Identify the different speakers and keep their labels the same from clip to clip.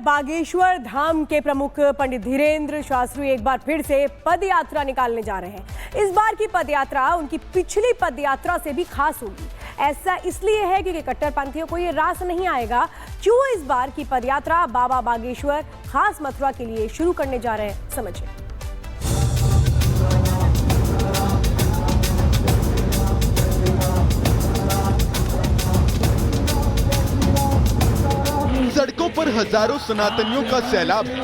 Speaker 1: बागेश्वर धाम के प्रमुख पंडित धीरेंद्र शास्त्री एक बार फिर से पद यात्रा निकालने जा रहे हैं। इस बार की पद यात्रा उनकी पिछली पद यात्रा से भी खास होगी। ऐसा इसलिए है क्योंकि कट्टरपंथियों को ये रास नहीं आएगा क्यों इस बार की पद यात्रा बाबा बागेश्वर खास मथुरा के लिए शुरू करने जा रहे हैं, समझिए।
Speaker 2: सड़कों पर हजारों सनातनियों का सैलाब है।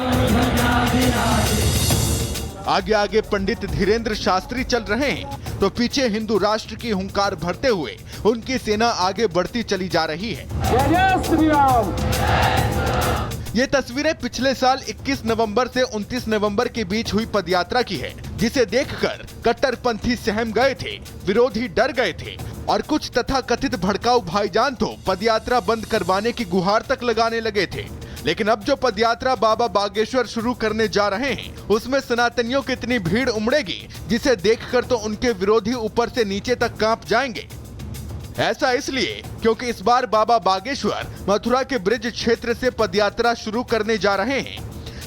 Speaker 2: आगे आगे पंडित धीरेंद्र शास्त्री चल रहे हैं तो पीछे हिंदू राष्ट्र की हुंकार भरते हुए उनकी सेना आगे बढ़ती चली जा रही है। ये तस्वीरें पिछले साल 21 नवंबर से 29 नवंबर के बीच हुई पदयात्रा की है, जिसे देखकर कट्टरपंथी सहम गए थे, विरोधी डर गए थे और कुछ तथाकथित भड़काऊ भाईजान तो पदयात्रा बंद करवाने की गुहार तक लगाने लगे थे। लेकिन अब जो पदयात्रा बाबा बागेश्वर शुरू करने जा रहे हैं, उसमें सनातनियों की इतनी भीड़ उमड़ेगी जिसे देखकर तो उनके विरोधी ऊपर से नीचे तक कांप जाएंगे। ऐसा इसलिए क्योंकि इस बार बाबा बागेश्वर मथुरा के ब्रिज क्षेत्र से पदयात्रा शुरू करने जा रहे हैं।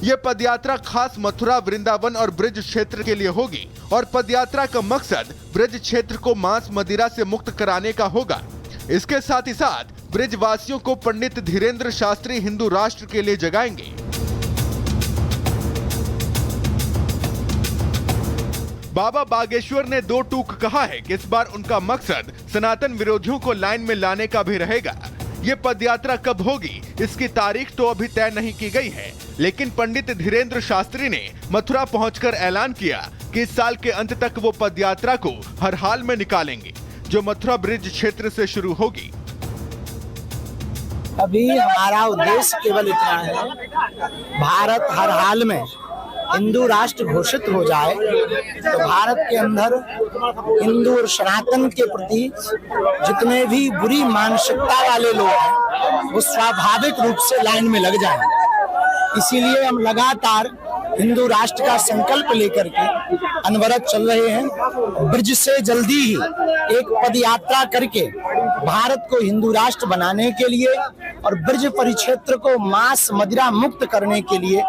Speaker 2: ये पदयात्रा खास मथुरा, वृंदावन और ब्रिज क्षेत्र के लिए होगी और पदयात्रा का मकसद ब्रिज क्षेत्र को मांस मदिरा से मुक्त कराने का होगा। इसके साथ ही साथ ब्रिज वासियों को पंडित धीरेंद्र शास्त्री हिंदू राष्ट्र के लिए जगाएंगे। बाबा बागेश्वर ने दो टूक कहा है कि इस बार उनका मकसद सनातन विरोधियों को लाइन में लाने का भी रहेगा। ये पदयात्रा कब होगी, इसकी तारीख तो अभी तय नहीं की गई है, लेकिन पंडित धीरेंद्र शास्त्री ने मथुरा पहुंचकर ऐलान किया कि इस साल के अंत तक वो पदयात्रा को हर हाल में निकालेंगे, जो मथुरा ब्रिज क्षेत्र से शुरू होगी।
Speaker 3: अभी हमारा उद्देश्य केवल इतना है, भारत हर हाल में हिंदू राष्ट्र घोषित हो जाए तो भारत के अंदर हिंदू और सनातन के प्रति जितने भी बुरी मानसिकता वाले लोग हैं वो स्वाभाविक रूप से लाइन में लग जाएंगे। इसीलिए हम लगातार हिंदू राष्ट्र का संकल्प लेकर के अनवरत चल रहे हैं। ब्रिज से जल्दी ही एक पद यात्रा करके भारत को हिंदू राष्ट्र बनाने के लिए और ब्रिज परिक्षेत्र को मांस मदिरा मुक्त करने के लिए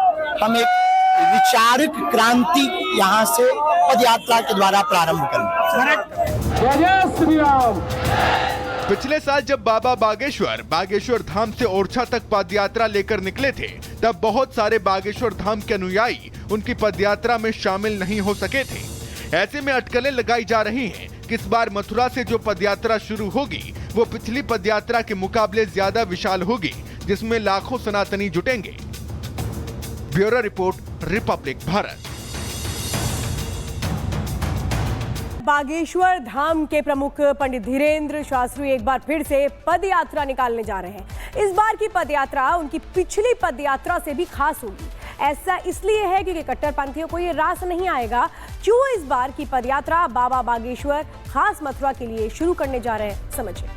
Speaker 3: हम एक विचारिक क्रांति यहाँ से पदयात्रा के द्वारा प्रारंभ करेंगे।
Speaker 2: पिछले साल जब बाबा बागेश्वर धाम से ओरछा तक पदयात्रा लेकर निकले थे, तब बहुत सारे बागेश्वर धाम के अनुयायी उनकी पदयात्रा में शामिल नहीं हो सके थे। ऐसे में अटकलें लगाई जा रही हैं कि इस बार मथुरा से जो पदयात्रा शुरू होगी वो पिछली पदयात्रा के मुकाबले ज्यादा विशाल होगी, जिसमें लाखों सनातनी जुटेंगे। Bureau report, Republic Bharat.
Speaker 1: Bageshwar Dham के प्रमुख पंडित धीरेंद्र शास्त्री एक बार फिर से पद यात्रा निकालने जा रहे हैं। इस बार की पद यात्रा उनकी पिछली पद यात्रा से भी खास होगी। ऐसा इसलिए है क्योंकि कट्टरपंथियों को ये रास नहीं आएगा क्यों इस बार की पद यात्रा बाबा बागेश्वर खास मथुरा के लिए शुरू करने जा रहे हैं, समझिए।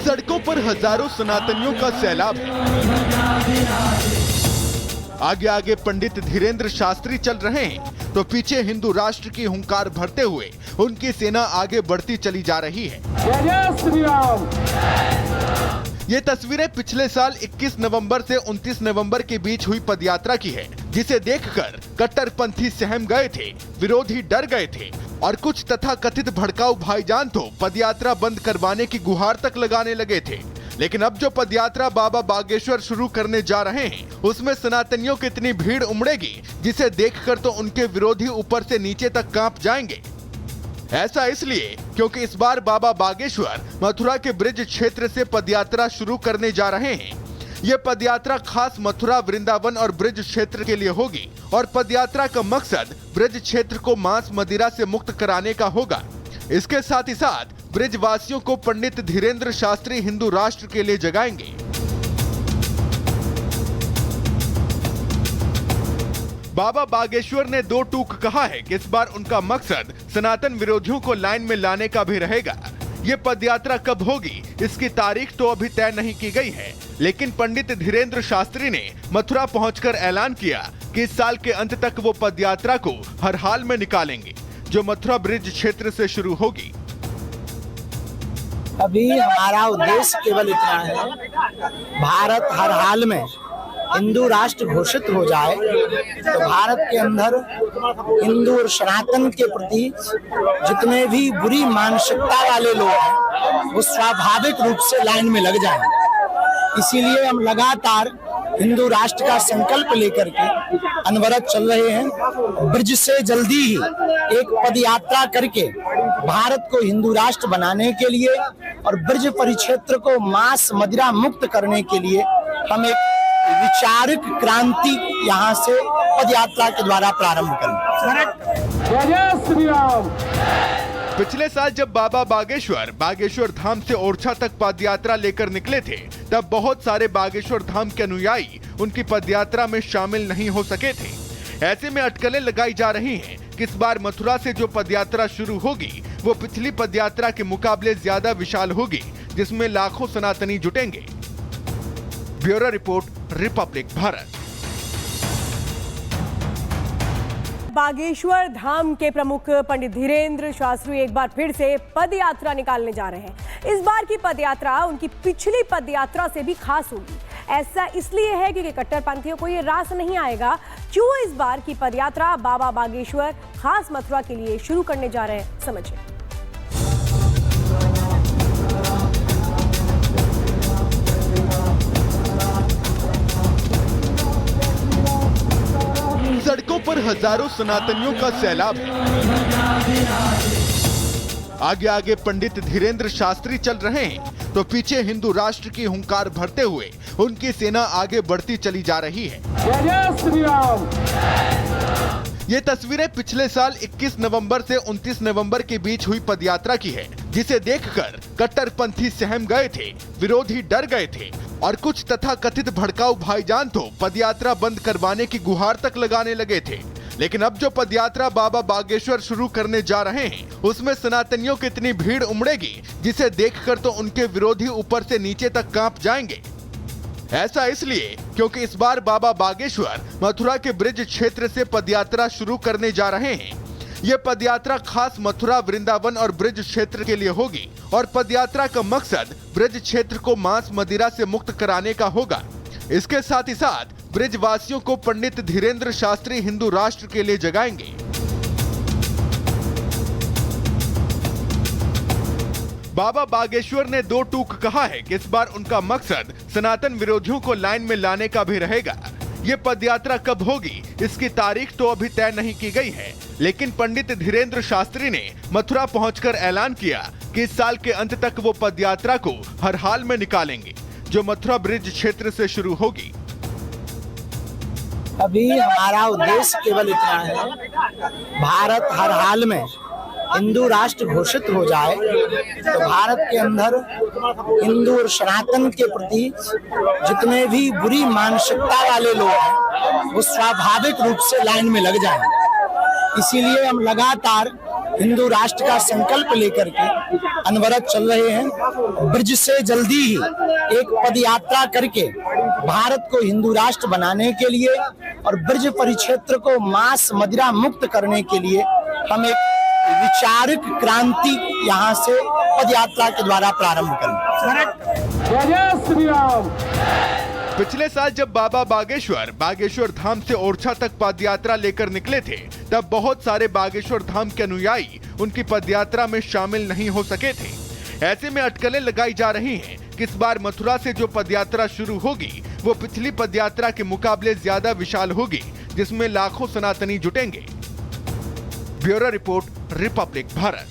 Speaker 2: सड़कों पर हजारों सनातनियों का सैलाब है। आगे आगे पंडित धीरेंद्र शास्त्री चल रहे हैं तो पीछे हिंदू राष्ट्र की हुंकार भरते हुए उनकी सेना आगे बढ़ती चली जा रही है। ये तस्वीरें पिछले साल 21 नवंबर से 29 नवंबर के बीच हुई पदयात्रा की है, जिसे देखकर कट्टरपंथी सहम गए थे, विरोधी डर गए थे और कुछ तथाकथित भड़काऊ भाईजान तो पदयात्रा बंद करवाने की गुहार तक लगाने लगे थे। लेकिन अब जो पदयात्रा बाबा बागेश्वर शुरू करने जा रहे हैं, उसमें सनातनियों की इतनी भीड़ उमड़ेगी जिसे देखकर तो उनके विरोधी ऊपर से नीचे तक कांप जाएंगे। ऐसा इसलिए क्योंकि इस बार बाबा बागेश्वर मथुरा के ब्रिज क्षेत्र से पदयात्रा शुरू करने जा रहे हैं। ये पदयात्रा खास मथुरा, वृंदावन और ब्रिज क्षेत्र के लिए होगी और पदयात्रा का मकसद ब्रिज क्षेत्र को मांस मदिरा से मुक्त कराने का होगा। इसके साथ ही साथ ब्रिज वासियों को पंडित धीरेंद्र शास्त्री हिंदू राष्ट्र के लिए जगाएंगे। बाबा बागेश्वर ने दो टूक कहा है कि इस बार उनका मकसद सनातन विरोधियों को लाइन में लाने का भी रहेगा। ये पदयात्रा कब होगी, इसकी तारीख तो अभी तय नहीं की गई है, लेकिन पंडित धीरेंद्र शास्त्री ने मथुरा पहुंचकर ऐलान किया कि इस साल के अंत तक वो पदयात्रा को हर हाल में निकालेंगे, जो मथुरा ब्रिज क्षेत्र से शुरू होगी।
Speaker 3: अभी हमारा उद्देश्य केवल इतना है, भारत हर हाल में हिंदू राष्ट्र घोषित हो जाए तो भारत के अंदर हिंदू और सनातन के प्रति जितने भी बुरी मानसिकता वाले लोग हैं वो स्वाभाविक रूप से लाइन में लग जाएंगे। इसीलिए हम लगातार हिंदू राष्ट्र का संकल्प लेकर के अनवरत चल रहे हैं। ब्रिज से जल्दी ही एक पद यात्रा करके भारत को हिंदू राष्ट्र बनाने के लिए और ब्रिज परिक्षेत्र को मांस मदिरा मुक्त करने के लिए हम एक विचारिक क्रांति यहाँ से पद यात्रा के द्वारा प्रारंभ करेंगे।
Speaker 2: पिछले साल जब बाबा बागेश्वर धाम से ओरछा तक पदयात्रा लेकर निकले थे, तब बहुत सारे बागेश्वर धाम के अनुयायी उनकी पदयात्रा में शामिल नहीं हो सके थे। ऐसे में अटकलें लगाई जा रही हैं कि इस बार मथुरा से जो पदयात्रा शुरू होगी वो पिछली पदयात्रा के मुकाबले ज्यादा विशाल होगी, जिसमें लाखों सनातनी जुटेंगे। Bureau report, Republic Bharat.
Speaker 1: Bageshwar Dham के प्रमुख पंडित धीरेंद्र शास्त्री एक बार फिर से पदयात्रा निकालने जा रहे हैं। इस बार की पदयात्रा उनकी पिछली पदयात्रा से भी खास होगी। ऐसा इसलिए है क्योंकि कट्टरपंथियों को ये रास नहीं आएगा क्यों इस बार की पदयात्रा बाबा बागेश्वर खास मथुरा के लिए शुरू करने जा रहे हैं, समझिए।
Speaker 2: सड़कों पर हजारों सनातनियों का सैलाब है। आगे आगे पंडित धीरेंद्र शास्त्री चल रहे हैं तो पीछे हिंदू राष्ट्र की हुंकार भरते हुए उनकी सेना आगे बढ़ती चली जा रही है। ये तस्वीरें पिछले साल 21 नवंबर से 29 नवंबर के बीच हुई पदयात्रा की है, जिसे देखकर कट्टरपंथी सहम गए थे, विरोधी डर गए थे और कुछ तथाकथित भड़काऊ भाईजान तो पदयात्रा बंद करवाने की गुहार तक लगाने लगे थे। लेकिन अब जो पदयात्रा बाबा बागेश्वर शुरू करने जा रहे हैं उसमें सनातनियों की इतनी भीड़ उमड़ेगी जिसे देखकर तो उनके विरोधी ऊपर से नीचे तक कांप जाएंगे। ऐसा इसलिए क्योंकि इस बार बाबा बागेश्वर मथुरा के ब्रिज क्षेत्र से पदयात्रा शुरू करने जा रहे हैं। ये पदयात्रा खास मथुरा, वृंदावन और ब्रिज क्षेत्र के लिए होगी और पदयात्रा का मकसद ब्रिज क्षेत्र को मांस मदिरा से मुक्त कराने का होगा। इसके साथ ही साथ ब्रिज वासियों को पंडित धीरेंद्र शास्त्री हिंदू राष्ट्र के लिए जगाएंगे। बाबा बागेश्वर ने दो टूक कहा है कि इस बार उनका मकसद सनातन विरोधियों को लाइन में लाने का भी रहेगा। ये पदयात्रा कब होगी इसकी तारीख तो अभी तय नहीं की गई है, लेकिन पंडित धीरेंद्र शास्त्री ने मथुरा पहुंचकर ऐलान किया कि इस साल के अंत तक वो पदयात्रा को हर हाल में निकालेंगे, जो मथुरा ब्रिज क्षेत्र से शुरू होगी।
Speaker 3: अभी हमारा उद्देश्य केवल इतना है, भारत हर हाल में हिंदू राष्ट्र घोषित हो जाए तो भारत के अंदर हिंदू और सनातन के प्रति जितने भी बुरी मानसिकता वाले लोग हैं वो स्वाभाविक रूप से लाइन में लग जाएंगे। इसीलिए हम लगातार हिंदू राष्ट्र का संकल्प लेकर के अनवरत चल रहे हैं। ब्रिज से जल्दी ही एक पद यात्रा करके भारत को हिंदू राष्ट्र बनाने के लिए और ब्रिज परिक्षेत्र को मांस मदिरा मुक्त करने के लिए हम एक विचारिक क्रांति यहाँ से पद यात्रा के द्वारा प्रारंभ करेंगे।
Speaker 2: पिछले साल जब बाबा बागेश्वर धाम से ओरछा तक पदयात्रा लेकर निकले थे, तब बहुत सारे बागेश्वर धाम के अनुयायी उनकी पदयात्रा में शामिल नहीं हो सके थे। ऐसे में अटकलें लगाई जा रही हैं कि इस बार मथुरा से जो पदयात्रा शुरू होगी वो पिछली पदयात्रा के मुकाबले ज्यादा विशाल होगी, जिसमें लाखों सनातनी जुटेंगे। Bureau report, Republic Bharat.